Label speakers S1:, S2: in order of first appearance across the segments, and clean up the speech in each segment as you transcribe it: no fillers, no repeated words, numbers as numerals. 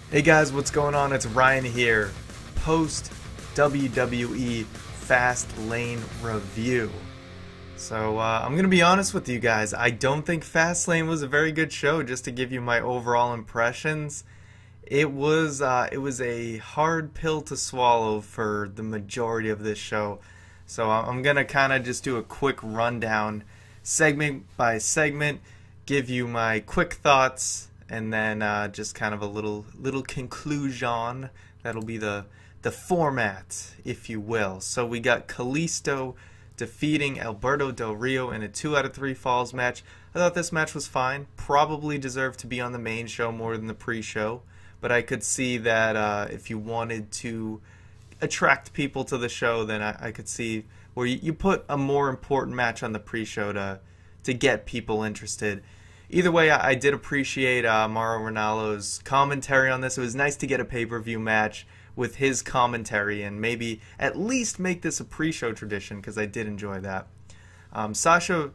S1: Hey guys, what's going on? It's Ryan here, post WWE Fastlane review. So I'm gonna be honest with you guys. I don't think Fastlane was a very good show. Just to give you my overall impressions, it was a hard pill to swallow for the majority of this show. So I'm gonna kind of just do a quick rundown, segment by segment, give you my quick thoughts, and then just kind of a little conclusion. That'll be the format, if you will. So we got Kalisto defeating Alberto Del Rio in a 2 out of 3 falls match. I thought this match was fine. Probably deserved to be on the main show more than the pre-show, but I could see that if you wanted to attract people to the show, then I could see where you put a more important match on the pre-show to get people interested. Either way, I did appreciate Mauro Ranallo's commentary on this. It was nice to get a pay-per-view match with his commentary and maybe at least make this a pre-show tradition, because I did enjoy that. Sasha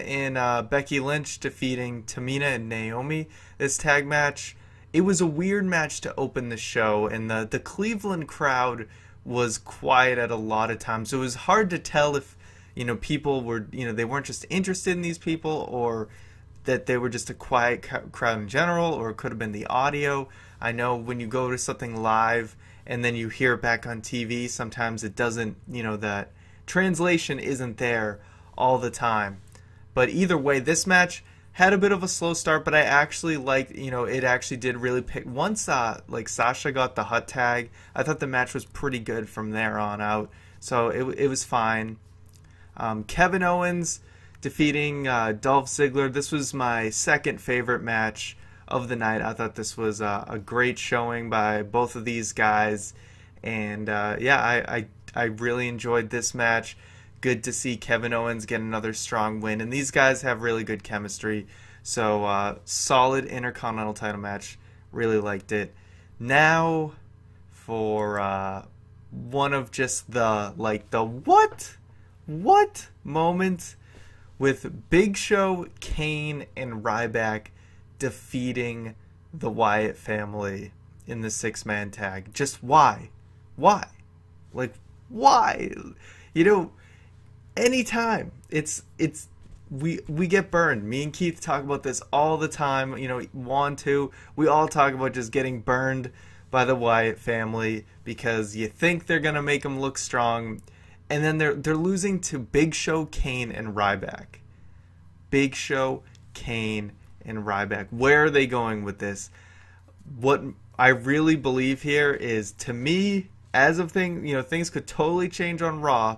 S1: and Becky Lynch defeating Tamina and Naomi. This tag match, it was a weird match to open the show, and the Cleveland crowd was quiet at a lot of times. So it was hard to tell if people were they weren't just interested in these people, or that they were just a quiet crowd in general, or it could have been the audio. I know when you go to something live and then you hear it back on TV, sometimes it doesn't, that translation isn't there all the time. But either way, this match had a bit of a slow start, but I actually liked, it actually did really pick. Once, Sasha got the hut tag, I thought the match was pretty good from there on out. So it was fine. Kevin Owens defeating Dolph Ziggler. This was my second favorite match of the night. I thought this was a great showing by both of these guys, and I really enjoyed this match. Good to see Kevin Owens get another strong win, and these guys have really good chemistry. So solid Intercontinental title match. Really liked it. Now for one of just the what moment, with Big Show, Kane, and Ryback defeating the Wyatt family in the 6-man tag. Just why? Why? Why? Anytime. We get burned. Me and Keith talk about this all the time. Juan too. We all talk about just getting burned by the Wyatt family because you think they're going to make them look strong, and then they're losing to Big Show, Kane, and Ryback. Big Show, Kane, and Ryback. Where are they going with this? What I really believe here is, to me, as of things could totally change on Raw,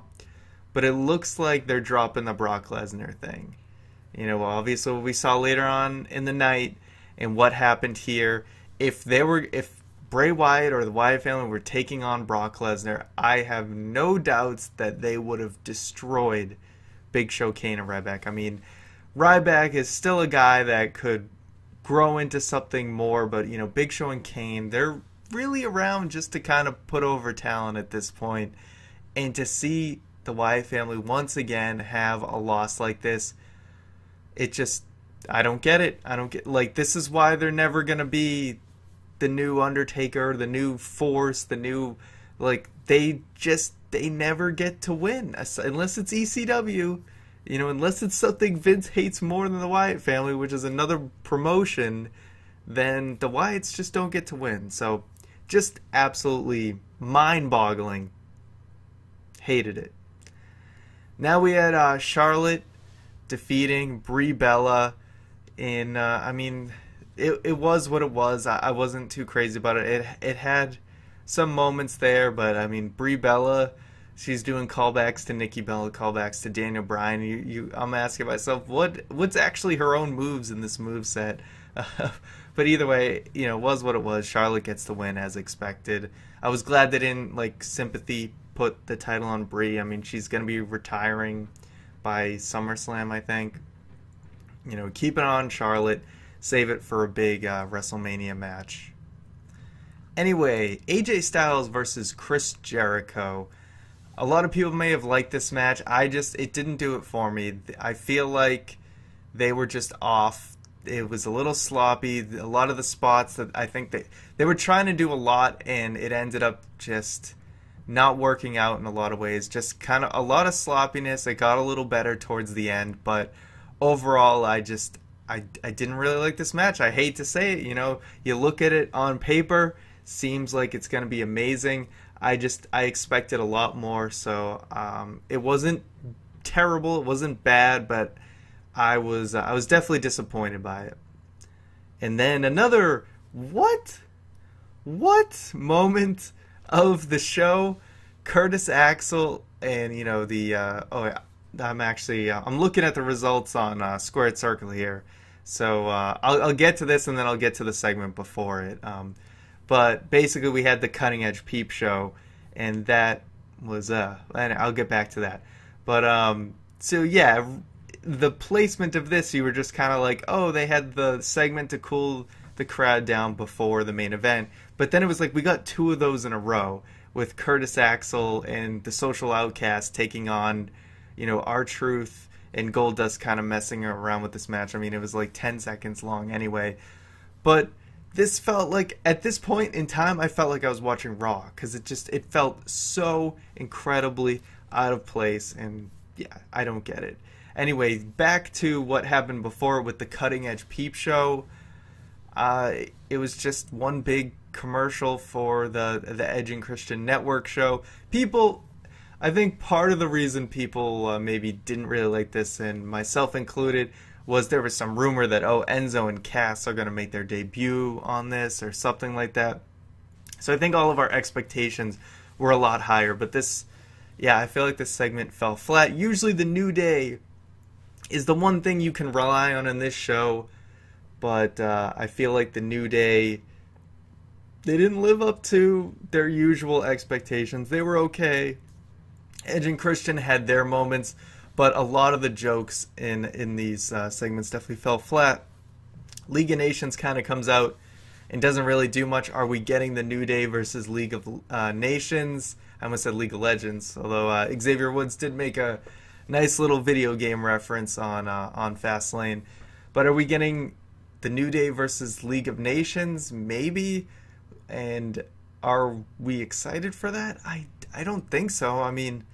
S1: but it looks like they're dropping the Brock Lesnar thing. Obviously what we saw later on in the night and what happened here. If Bray Wyatt or the Wyatt family were taking on Brock Lesnar, I have no doubts that they would have destroyed Big Show, Kane, and Ryback. I mean, Ryback is still a guy that could grow into something more, but Big Show and Kane, they're really around just to kind of put over talent at this point. And to see the Wyatt family once again have a loss like this, I don't get it. This is why they're never going to be the new Undertaker, the new Force, the new, they never get to win unless it's ECW. Unless it's something Vince hates more than the Wyatt family, which is another promotion, then the Wyatts just don't get to win. So, just absolutely mind-boggling. Hated it. Now we had Charlotte defeating Brie Bella in, it was what it was. I wasn't too crazy about it. It had some moments there, but, Brie Bella, she's doing callbacks to Nikki Bella, callbacks to Daniel Bryan. I'm asking myself, what's actually her own moves in this moveset? But either way, it was what it was. Charlotte gets the win as expected. I was glad they didn't, sympathy put the title on Brie. She's going to be retiring by SummerSlam, I think. Keep it on Charlotte. Save it for a big WrestleMania match. Anyway, AJ Styles versus Chris Jericho. A lot of people may have liked this match. It didn't do it for me. I feel like they were just off it was a little sloppy. A lot of the spots that I think they were trying to do a lot, and it ended up just not working out in a lot of ways. Just kind of a lot of sloppiness. It got a little better towards the end, but overall, I didn't really like this match. I hate to say it, you know, you look at it on paper, seems like it's going to be amazing. I expected a lot more, so it wasn't terrible, it wasn't bad, but I was definitely disappointed by it. And then another what moment of the show, Curtis Axel, and you know I'm looking at the results on Squared Circle here, so I'll get to this and then I'll get to the segment before it. But basically, we had the Cutting Edge Peep Show, and that was and I'll get back to that. But so yeah, the placement of this, you were just kind of like, oh, they had the segment to cool the crowd down before the main event, but then it was like we got two of those in a row with Curtis Axel and the Social Outcast taking on, you know, R-Truth and Goldust kind of messing around with this match. I mean, it was like 10 seconds long anyway, but this felt like, at this point in time, I felt like I was watching Raw, because it felt so incredibly out of place, and yeah, I don't get it. Anyway, back to what happened before with the Cutting Edge Peep Show. It was just one big commercial for the Edge and Christian Network show. I think part of the reason people maybe didn't really like this, and myself included, was there was some rumor that, oh, Enzo and Cass are going to make their debut on this or something like that. So I think all of our expectations were a lot higher. But this, yeah, I feel like this segment fell flat. Usually the New Day is the one thing you can rely on in this show. But I feel like the New Day, they didn't live up to their usual expectations. They were okay. Edge and Christian had their moments, but a lot of the jokes in these segments definitely fell flat. League of Nations kind of comes out and doesn't really do much. Are we getting the New Day versus League of Nations? I almost said League of Legends, although Xavier Woods did make a nice little video game reference on Fastlane. But are we getting the New Day versus League of Nations? Maybe. And are we excited for that? I don't think so. I mean,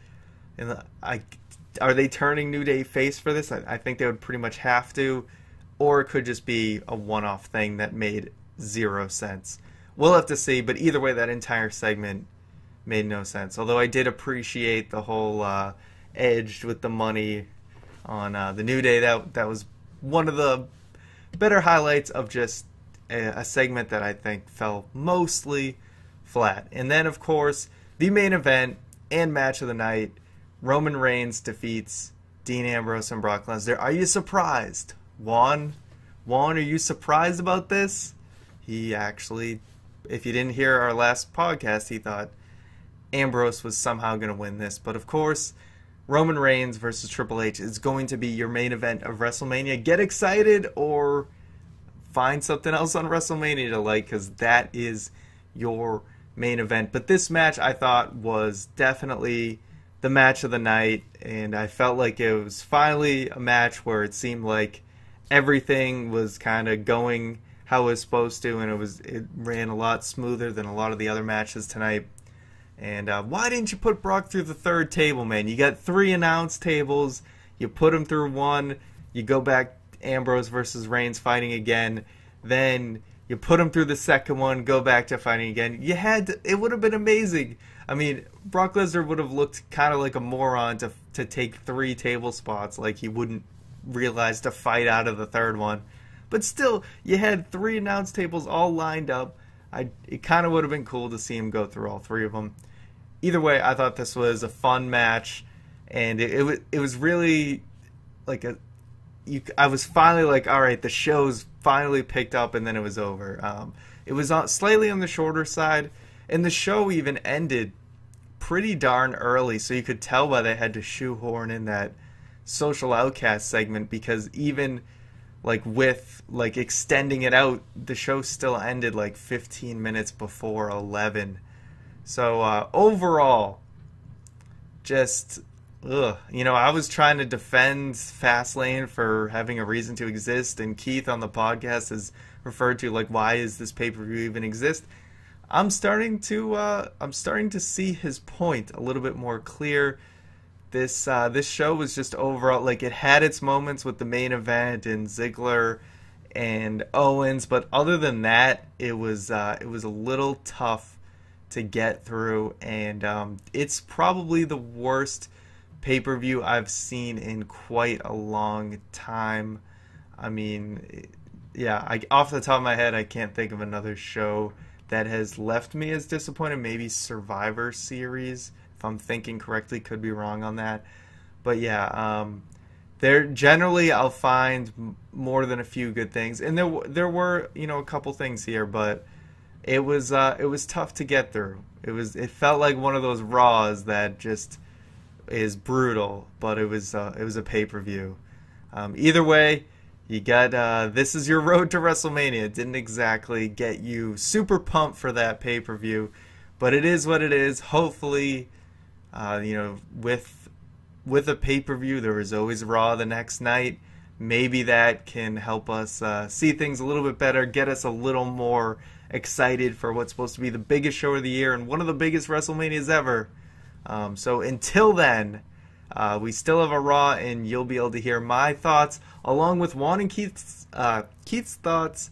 S1: are they turning New Day face for this? I think they would pretty much have to. Or it could just be a one-off thing that made zero sense. We'll have to see, but either way, that entire segment made no sense. Although I did appreciate the whole Edge with the money on the New Day. That was one of the better highlights of just a segment that I think fell mostly flat. And then, of course, the main event and match of the night, Roman Reigns defeats Dean Ambrose and Brock Lesnar. Are you surprised? Juan, are you surprised about this? He actually, if you didn't hear our last podcast, he thought Ambrose was somehow going to win this. But of course, Roman Reigns versus Triple H is going to be your main event of WrestleMania. Get excited or find something else on WrestleMania to like, because that is your main event. But this match, I thought, was definitely the match of the night, and I felt like it was finally a match where it seemed like everything was kind of going how it was supposed to, and it ran a lot smoother than a lot of the other matches tonight. And why didn't you put Brock through the third table, man? You got 3 announce tables, you put him through one, you go back Ambrose versus Reigns fighting again, then you put him through the second one, go back to fighting again. It would have been amazing. I mean, Brock Lesnar would have looked kind of like a moron to take 3 table spots, like he wouldn't realize to fight out of the third one. But still, you had 3 announce tables all lined up. It kind of would have been cool to see him go through all 3 of them. Either way, I thought this was a fun match, and it was really like I was finally like, all right, the show's finally picked up, and then it was over. It was slightly on the shorter side, and the show even ended pretty darn early, so you could tell why they had to shoehorn in that Social Outcast segment, because even like with like extending it out, the show still ended like 15 minutes before 11. So overall, just ugh. You know, I was trying to defend Fastlane for having a reason to exist, and Keith on the podcast has referred to, like, why is this pay-per-view even exist? I'm starting to see his point a little bit more clear. This show was just overall, like, it had its moments with the main event and Ziggler and Owens, but other than that, it was a little tough to get through, and it's probably the worst pay-per-view I've seen in quite a long time. I mean, yeah, off the top of my head, I can't think of another show that has left me as disappointed. Maybe Survivor Series, if I'm thinking correctly, could be wrong on that. But yeah, there generally I'll find more than a few good things, and there were, you know, a couple things here, but it was tough to get through. It felt like one of those Raws that just is brutal, but it was a pay-per-view. Either way, you got this is your road to WrestleMania. It didn't exactly get you super pumped for that pay-per-view, but it is what it is. Hopefully, you know, with a pay-per-view, there is always Raw the next night. Maybe that can help us see things a little bit better, get us a little more excited for what's supposed to be the biggest show of the year and one of the biggest WrestleManias ever. So until then, we still have a Raw, and you'll be able to hear my thoughts along with Juan and Keith's thoughts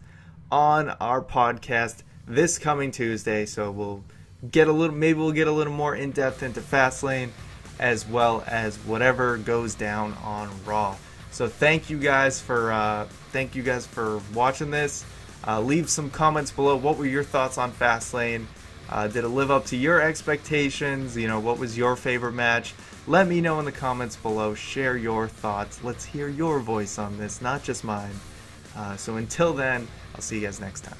S1: on our podcast this coming Tuesday. So we'll get a little more in depth into Fastlane, as well as whatever goes down on Raw. So thank you guys for watching this. Leave some comments below. What were your thoughts on Fastlane? Did it live up to your expectations? You know, what was your favorite match? Let me know in the comments below. Share your thoughts. Let's hear your voice on this, not just mine. So until then, I'll see you guys next time.